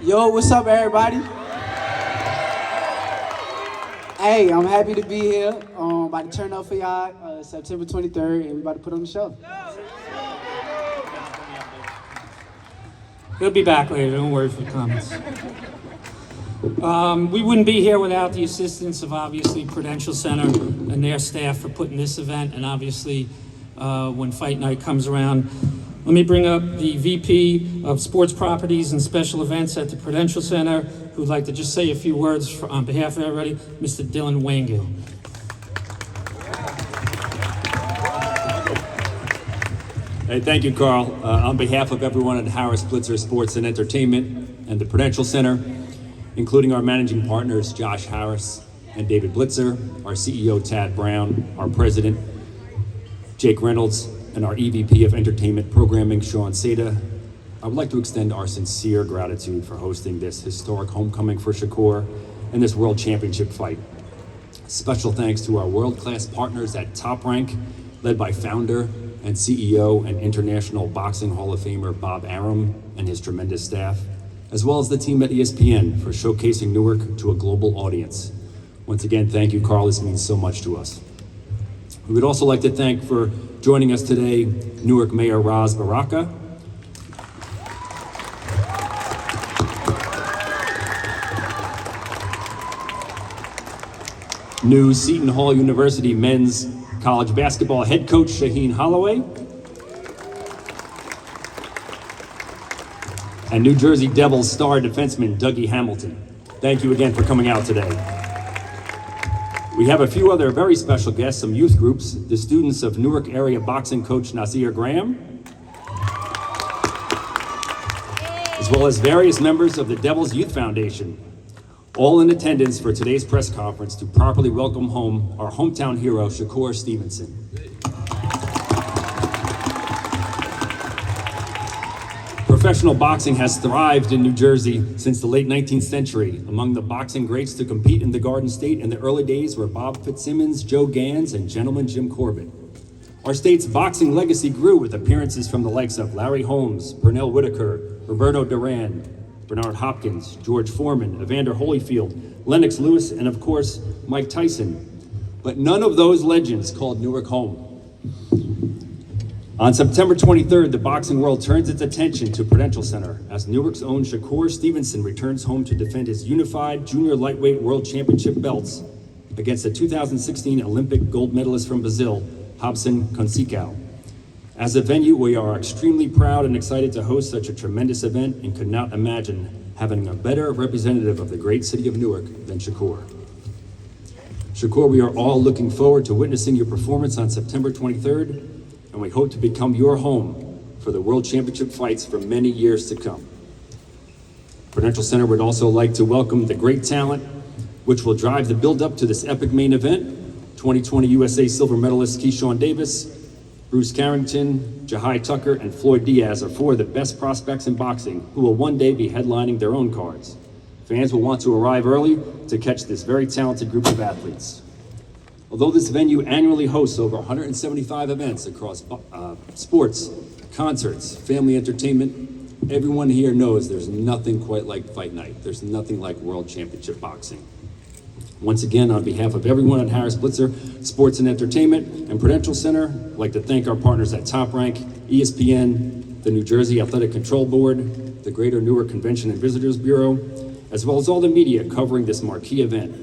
Yo, what's up, everybody? Hey, I'm happy to be here. About to turn up for y'all September 23rd, and we about to put on the show. He'll be back later, don't worry for the comments. We wouldn't be here without the assistance of obviously Prudential Center and their staff for putting this event, and obviously when Fight Night comes around. Let me bring up the VP of Sports Properties and Special Events at the Prudential Center, who'd like to just say a few words on behalf of everybody, Mr. Dylan Wangill. Hey, thank you, Carl. On behalf of everyone at Harris Blitzer Sports and Entertainment and the Prudential Center, including our managing partners, Josh Harris and David Blitzer, our CEO, Tad Brown, our president, Jake Reynolds, and our EVP of Entertainment Programming, Sean Seda, I would like to extend our sincere gratitude for hosting this historic homecoming for Shakur and this World Championship fight. Special thanks to our world-class partners at Top Rank, led by founder and CEO and International Boxing Hall of Famer Bob Arum and his tremendous staff, as well as the team at ESPN for showcasing Newark to a global audience. Once again, thank you, Carl. This means so much to us. We would also like to thank for joining us today, Newark Mayor Raz Baraka, new Seton Hall University men's college basketball head coach Shaheen Holloway, and New Jersey Devils star defenseman Dougie Hamilton. Thank you again for coming out today. We have a few other very special guests, some youth groups, the students of Newark area boxing coach Nasir Graham, as well as various members of the Devils Youth Foundation, all in attendance for today's press conference to properly welcome home our hometown hero, Shakur Stevenson. Professional boxing has thrived in New Jersey since the late 19th century. Among the boxing greats to compete in the Garden State in the early days were Bob Fitzsimmons, Joe Gans, and gentleman Jim Corbett. Our state's boxing legacy grew with appearances from the likes of Larry Holmes, Pernell Whitaker, Roberto Duran, Bernard Hopkins, George Foreman, Evander Holyfield, Lennox Lewis, and of course, Mike Tyson. But none of those legends called Newark home. On September 23rd, the boxing world turns its attention to Prudential Center as Newark's own Shakur Stevenson returns home to defend his unified junior lightweight world championship belts against the 2016 Olympic gold medalist from Brazil, Robson Conceicao. As a venue, we are extremely proud and excited to host such a tremendous event and could not imagine having a better representative of the great city of Newark than Shakur. Shakur, we are all looking forward to witnessing your performance on September 23rd, and we hope to become your home for the World Championship fights for many years to come. Prudential Center would also like to welcome the great talent which will drive the build-up to this epic main event. 2020 USA silver medalist Keyshawn Davis, Bruce Carrington, Jahai Tucker, and Floyd Diaz are four of the best prospects in boxing who will one day be headlining their own cards. Fans will want to arrive early to catch this very talented group of athletes. Although this venue annually hosts over 175 events across sports, concerts, family entertainment, everyone here knows there's nothing quite like Fight Night. There's nothing like World Championship Boxing. Once again, on behalf of everyone at Harris Blitzer Sports and Entertainment and Prudential Center, I'd like to thank our partners at Top Rank, ESPN, the New Jersey Athletic Control Board, the Greater Newark Convention and Visitors Bureau, as well as all the media covering this marquee event.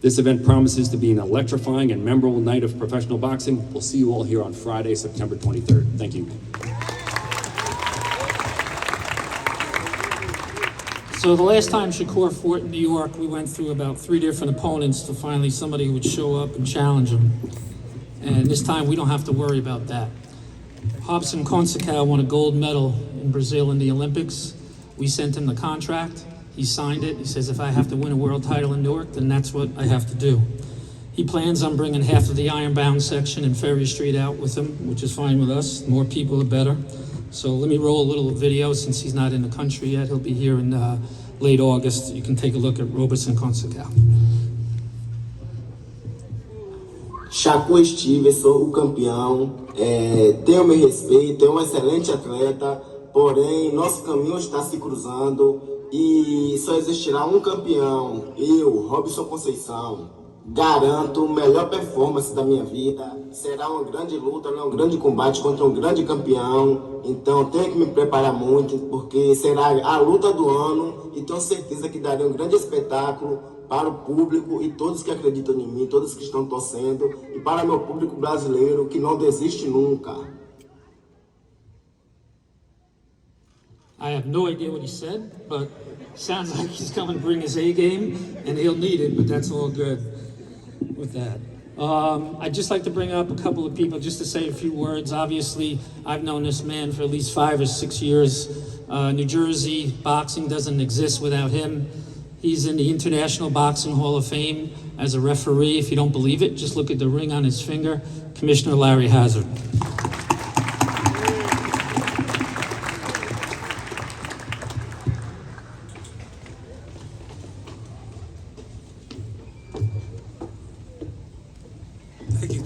This event promises to be an electrifying and memorable night of professional boxing. We'll see you all here on Friday, September 23rd. Thank you. So the last time Shakur fought in New York, we went through about 3 different opponents to finally somebody would show up and challenge him. And this time we don't have to worry about that. Robson Conceicao won a gold medal in Brazil in the Olympics. We sent him the contract. He signed it. He says, if I have to win a world title in Newark, then that's what I have to do. He plans on bringing half of the Ironbound section in Ferry Street out with him, which is fine with us. More people, the better. So let me roll a little video since he's not in the country yet. He'll be here in late August. You can take a look at Robson Conceição. Shakur Stevenson, o campeão, tem o meu respeito, é um excelente atleta, porém nosso caminho está se cruzando e só existirá um campeão, eu, Robson Conceição. Garanto melhor performance da minha vida, será uma grande luta, um grande combate contra um grande campeão, então tenho que me preparar muito, porque será a luta do ano e tenho certeza que darei um grande espetáculo para o público e todos que acreditam em mim, todos que estão torcendo, e para meu público brasileiro que não desiste nunca. I have no idea what he said, but sounds like he's coming to bring his A game, and he'll need it, but that's all good with that. I'd just like to bring up a couple of people just to say a few words. Obviously, I've known this man for at least 5 or 6 years. New Jersey boxing doesn't exist without him. He's in the International Boxing Hall of Fame as a referee. If you don't believe it, just look at the ring on his finger. Commissioner Larry Hazard.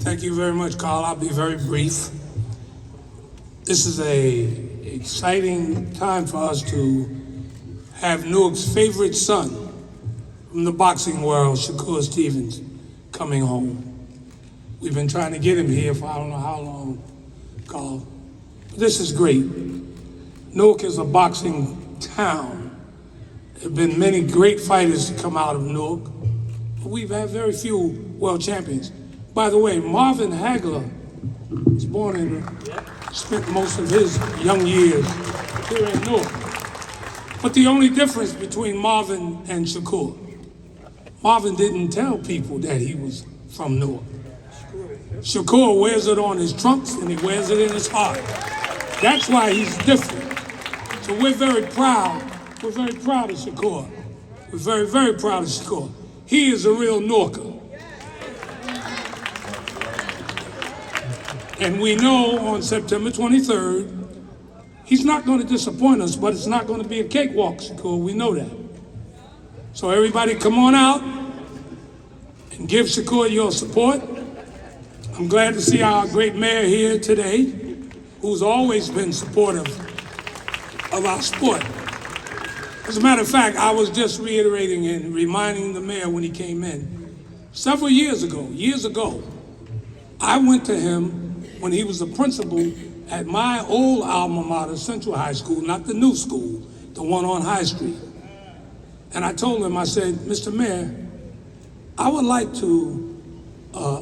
Thank you very much, Carl. I'll be very brief. This is an exciting time for us to have Newark's favorite son from the boxing world, Shakur Stevenson, coming home. We've been trying to get him here for I don't know how long, Carl. But this is great. Newark is a boxing town. There have been many great fighters to come out of Newark, but we've had very few world champions. By the way, Marvin Hagler was born in, spent most of his young years here in Newark. But the only difference between Marvin and Shakur, Marvin didn't tell people that he was from Newark. Shakur wears it on his trunks and he wears it in his heart. That's why he's different. So we're very proud. We're very proud of Shakur. We're very, very proud of Shakur. He is a real Newarker. And we know on September 23rd, he's not going to disappoint us, but it's not going to be a cakewalk, Shakur. We know that. So everybody come on out and give Shakur your support. I'm glad to see our great mayor here today, who's always been supportive of our sport. As a matter of fact, I was just reiterating and reminding the mayor when he came in. Several years ago, I went to him when he was the principal at my old alma mater, Central High School, not the new school, the one on High Street. And I told him, I said, Mr. Mayor, I would like to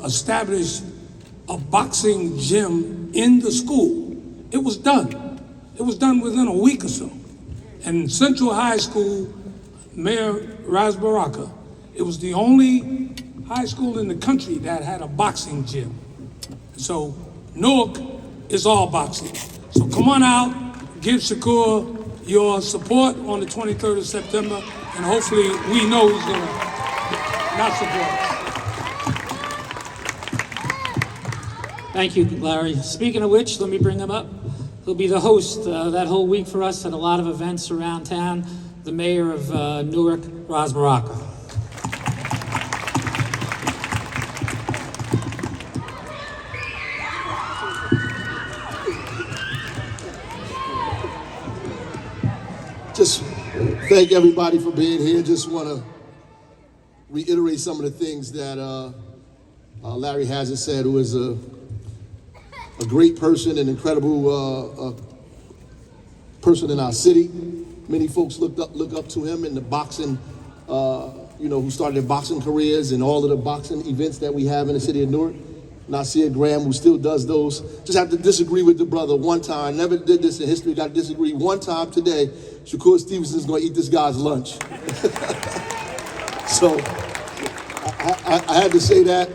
establish a boxing gym in the school. It was done. It was done within a week or so. And Central High School, Mayor Ras Baraka, it was the only high school in the country that had a boxing gym. So Newark is all boxing. So come on out, give Shakur your support on the 23rd of September, and hopefully we know he's gonna not support us. Thank you, Larry. Speaking of which, let me bring him up. He'll be the host that whole week for us at a lot of events around town, the mayor of Newark, Ras Baraka. Just thank everybody for being here. Just want to reiterate some of the things that Larry Hazard said, who is a great person, an incredible person in our city. Many folks look up to him in the boxing, who started their boxing careers and all of the boxing events that we have in the city of Newark. Nasir Graham, who still does those. Just have to disagree with the brother one time. Never did this in history. Got to disagree one time today. Shakur Stevenson's going to eat this guy's lunch. So I had to say that.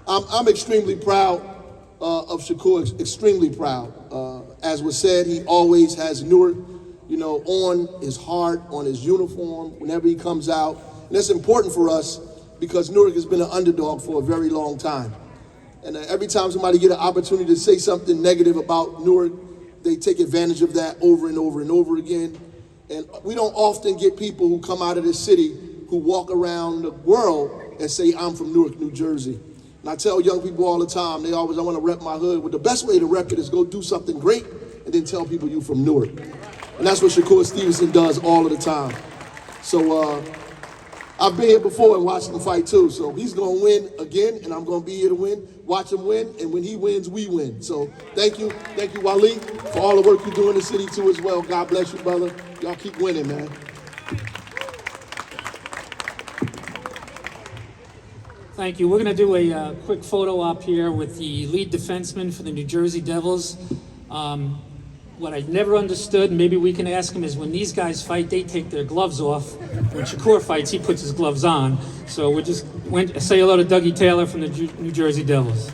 I'm extremely proud of Shakur, extremely proud. As was said, he always has Newark, on his heart, on his uniform, whenever he comes out. And that's important for us because Newark has been an underdog for a very long time. And every time somebody get an opportunity to say something negative about Newark, they take advantage of that over and over and over again. And we don't often get people who come out of this city who walk around the world and say, I'm from Newark, New Jersey. And I tell young people all the time, they always, I want to rep my hood. Well, the best way to rep it is go do something great and then tell people you from Newark. And that's what Shakur Stevenson does all of the time. So I've been here before and watched him fight too. So he's gonna win again, and I'm gonna be here to win. Watch him win, and when he wins, we win. So thank you, Wally, for all the work you do in the city too as well. God bless you, brother. Y'all keep winning, man. Thank you. We're going to do a quick photo op here with the lead defenseman for the New Jersey Devils. What I never understood, and maybe we can ask him, is when these guys fight, they take their gloves off. When Shakur fights, he puts his gloves on. So we just say hello to Dougie Taylor from the New Jersey Devils.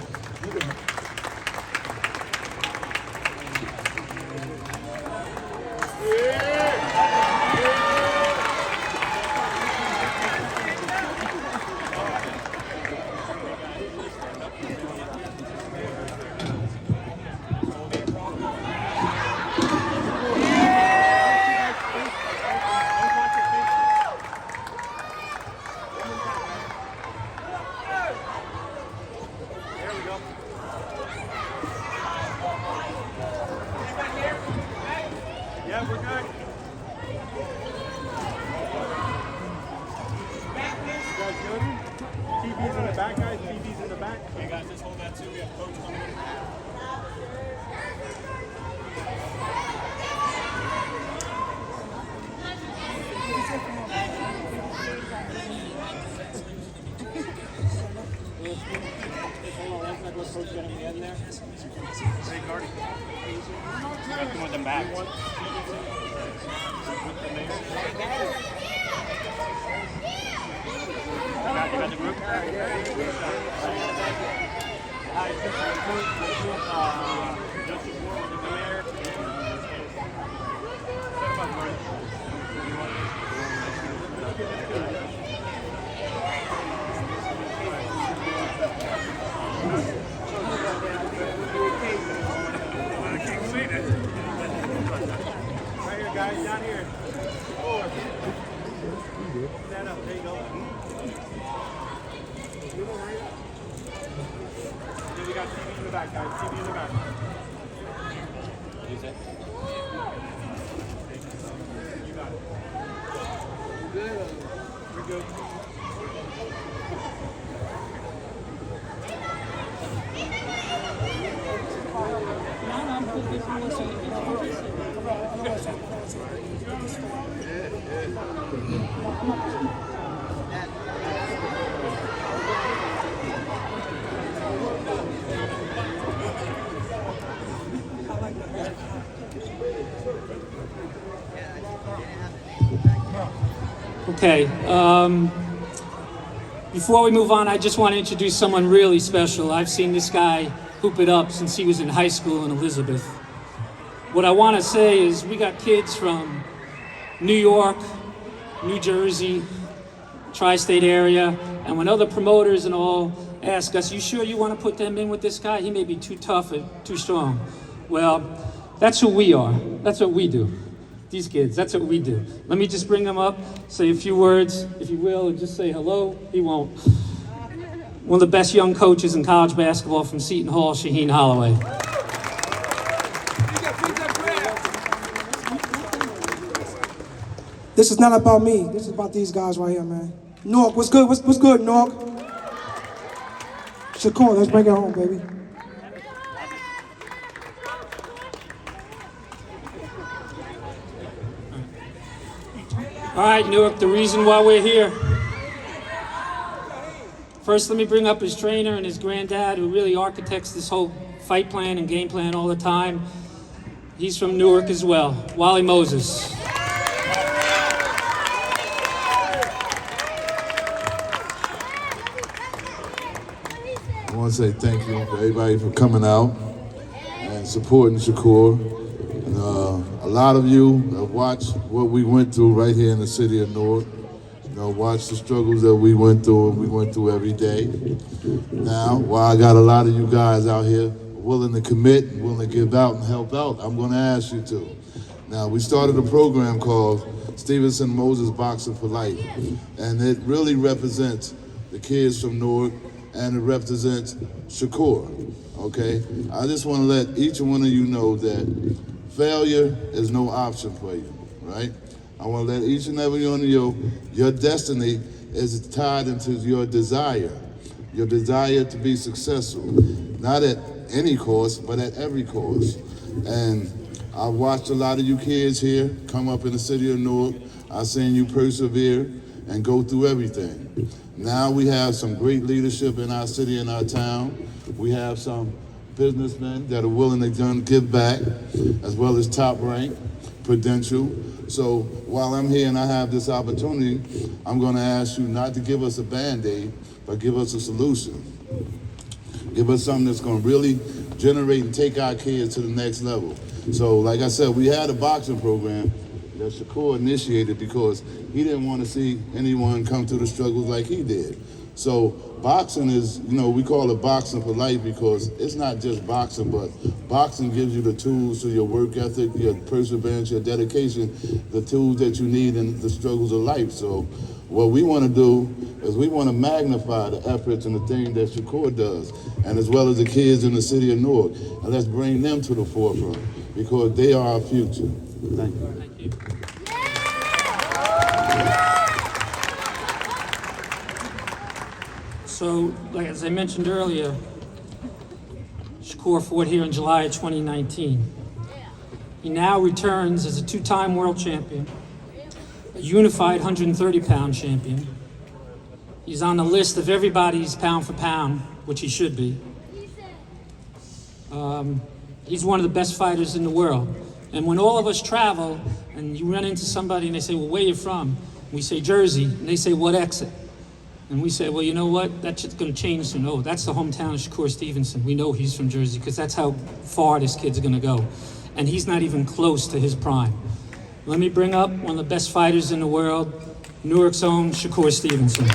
Okay, before we move on, I just want to introduce someone really special. I've seen this guy hoop it up since he was in high school in Elizabeth. What I want to say is we got kids from New York, New Jersey, tri-state area, and when other promoters and all ask us, you sure you want to put them in with this guy? He may be too tough or too strong. Well, that's who we are. That's what we do. These kids, that's what we do. Let me just bring them up, say a few words, if you will, and just say hello. He won't. One of the best young coaches in college basketball from Seton Hall, Shaheen Holloway. This is not about me. This is about these guys right here, man. Newark, what's good? What's good, Newark? Shakur, let's bring it home, baby. All right, Newark, the reason why we're here. First, let me bring up his trainer and his granddad, who really architects this whole fight plan and game plan all the time. He's from Newark as well, Wally Moses. I want to say thank you for everybody for coming out and supporting Shakur. And, a lot of you have watched what we went through right here in the city of Newark. You know, watch the struggles that we went through and we went through every day. Now, while I got a lot of you guys out here willing to commit, willing to give out and help out, I'm going to ask you to. Now, we started a program called Stevenson Moses Boxing for Life, and it really represents the kids from Newark and it represents Shakur, okay? I just want to let each one of you know that failure is no option for you, right? I want to let each and every one of you, your destiny is tied into your desire to be successful, not at any cost, but at every cost. And I've watched a lot of you kids here come up in the city of Newark. I've seen you persevere and go through everything. Now we have some great leadership in our city and our town. We have some businessmen that are willing to give back, as well as top rank, Prudential. So while I'm here and I have this opportunity, I'm going to ask you not to give us a Band-Aid, but give us a solution. Give us something that's going to really generate and take our kids to the next level. So like I said, we had a boxing program that Shakur initiated because he didn't want to see anyone come through the struggles like he did. So boxing is, we call it boxing for life because it's not just boxing, but boxing gives you the tools to your work ethic, your perseverance, your dedication, the tools that you need in the struggles of life. So what we want to do is we want to magnify the efforts and the things that Shakur does, and as well as the kids in the city of Newark. And let's bring them to the forefront because they are our future. Thank you. Thank you. So, like as I mentioned earlier, Shakur fought here in July of 2019. He now returns as a two-time world champion, a unified 130-pound champion. He's on the list of everybody's pound for pound, which he should be. He's one of the best fighters in the world. And when all of us travel and you run into somebody and they say, well, where are you from? We say Jersey, and they say, what exit? And we say, well, you know what? That's just going to change soon. Oh, that's the hometown of Shakur Stevenson. We know he's from Jersey because that's how far this kid's going to go. And he's not even close to his prime. Let me bring up one of the best fighters in the world, Newark's own Shakur Stevenson.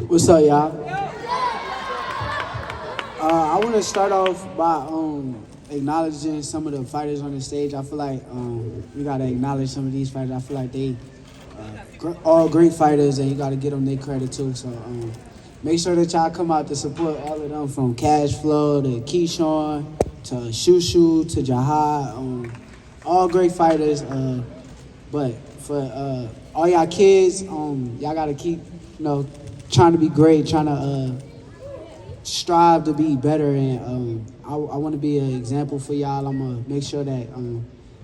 What's up, y'all? I want to start off by acknowledging some of the fighters on the stage. I feel like we got to acknowledge some of these fighters. I feel like they all great fighters, and you got to give them their credit too. So make sure that y'all come out to support all of them, from Cash Flow to Keyshawn to Shushu to Jahad. All great fighters. But for all y'all kids, y'all got to keep, trying to be great, trying to strive to be better, and I want to be an example for y'all. I'm gonna make sure that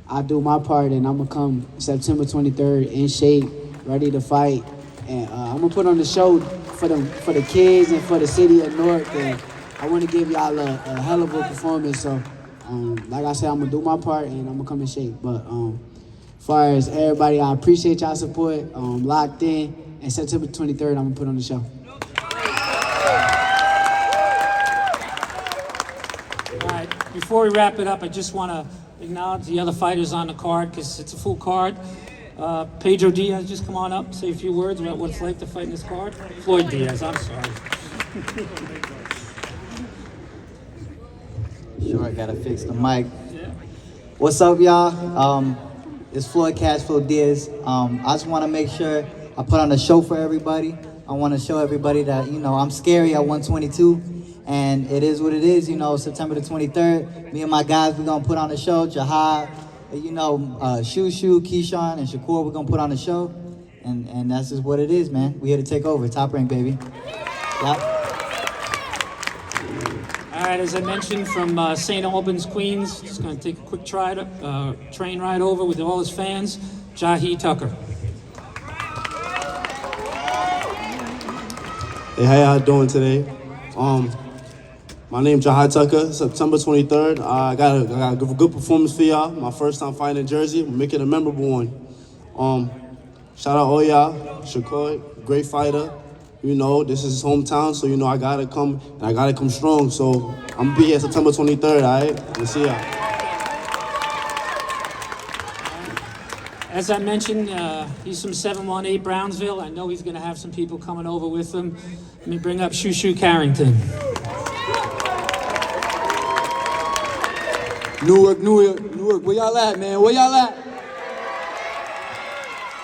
I do my part, and I'm gonna come September 23rd in shape, ready to fight, and I'm gonna put on the show for the kids and for the city of Newark. And I want to give y'all a hell of a performance. So, like I said, I'm gonna do my part, and I'm gonna come in shape. But as far as everybody, I appreciate y'all support. Locked in, and September 23rd, I'm gonna put on the show. Before we wrap it up, I just want to acknowledge the other fighters on the card because it's a full card. Pedro Diaz, just come on up, say a few words about what it's like to fight in this card. Floyd Diaz, I'm sorry. Sure, I gotta fix the mic. What's up, y'all? It's Floyd Cashflow Diaz. I just want to make sure I put on a show for everybody. I want to show everybody that, I'm scary at 122. And it is what it is, September the 23rd. Me and my guys, we're going to put on a show. Jahad, Shushu, Keyshawn, and Shakur, we're going to put on a show. And that's just what it is, man. We here to take over. Top rank, baby. Yep. All right, as I mentioned, from St. Albans, Queens, just going to take a quick train ride over with all his fans, Jahi Tucker. Hey, how y'all doing today? My name's Jahad Tucker, September 23rd. I got a good performance for y'all. My first time fighting in Jersey. We'll make it a memorable one. Shout out all y'all. Shakur, great fighter. This is his hometown, so I gotta come, and I gotta come strong. So I'm gonna be here September 23rd, all right? We'll see y'all. As I mentioned, he's from 718 Brownsville. I know he's gonna have some people coming over with him. Let me bring up Shushu Carrington. Newark, where y'all at, man? Where y'all at?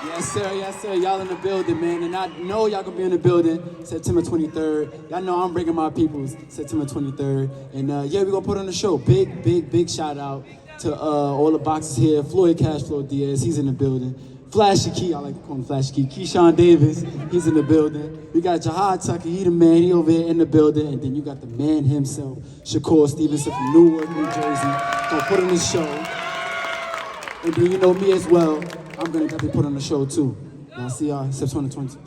Yes, sir. Y'all in the building, man. And I know y'all gonna be in the building September 23rd. Y'all know I'm bringing my peoples September 23rd. And yeah, we gonna put on the show. Big shout out to all the boxers here. Floyd Cashflow Diaz, he's in the building. Flashy Key, I like to call him Flashy Key. Keyshawn Davis, he's in the building. We got Jahad Tucker, he the man, he over here in the building. And then you got the man himself, Shakur Stevenson from Newark, New Jersey. Gonna put on the show. And then you know me as well. I'm gonna get to put on the show too. And I'll see y'all September 23rd.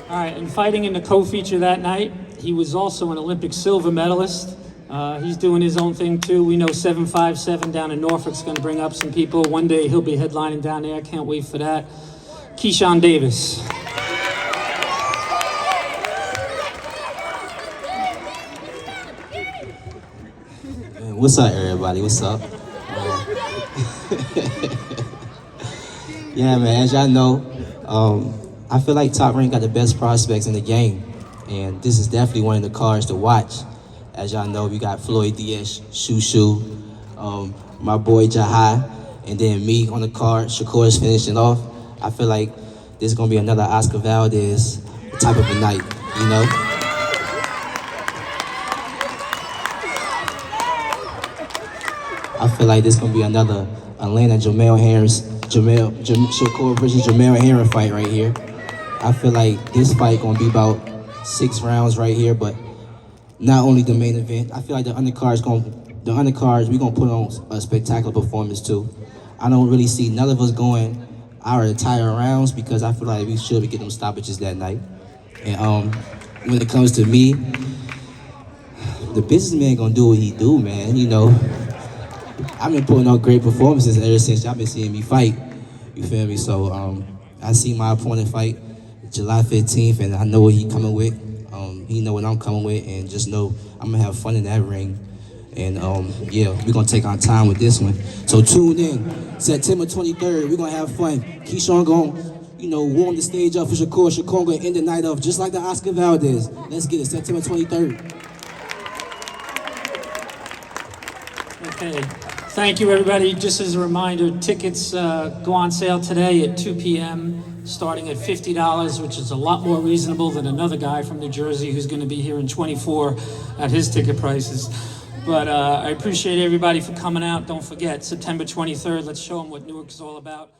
All right, and fighting in the co-feature that night, he was also an Olympic silver medalist. He's doing his own thing too. We know 757 down in Norfolk's gonna bring up some people. One day he'll be headlining down there. I can't wait for that. Keyshawn Davis. What's up, everybody? What's up? Yeah, man, as y'all know, I feel like Top Rank got the best prospects in the game. And this is definitely one of the cards to watch. As y'all know, we got Floyd Diaz, Shushu, my boy Jahai, and then me on the card. Shakur is finishing off. I feel like this is going to be another Oscar Valdez type of a night, you know? I feel like this is gonna be another Atlanta Shakur versus Jamel Herring fight right here. I feel like this fight gonna be about 6 rounds right here, but not only the main event. I feel like the undercards we gonna put on a spectacular performance too. I don't really see none of us going our entire rounds because I feel like we should get them stoppages that night. And when it comes to me, the businessman gonna do what he do, man. You know. I've been putting on great performances ever since y'all been seeing me fight. You feel me? So I see my opponent fight July 15th, and I know what he coming with. He know what I'm coming with, and just know I'm gonna have fun in that ring. And yeah, we're gonna take our time with this one. So tune in, September 23rd. We're gonna have fun. Keyshawn gonna, warm the stage up for Shakur. Shakur gonna end the night off just like the Oscar Valdez. Let's get it, September 23rd. Okay. Thank you, everybody. Just as a reminder, tickets go on sale today at 2 p.m., starting at $50, which is a lot more reasonable than another guy from New Jersey who's going to be here in 24 at his ticket prices. But I appreciate everybody for coming out. Don't forget, September 23rd, let's show them what Newark is all about.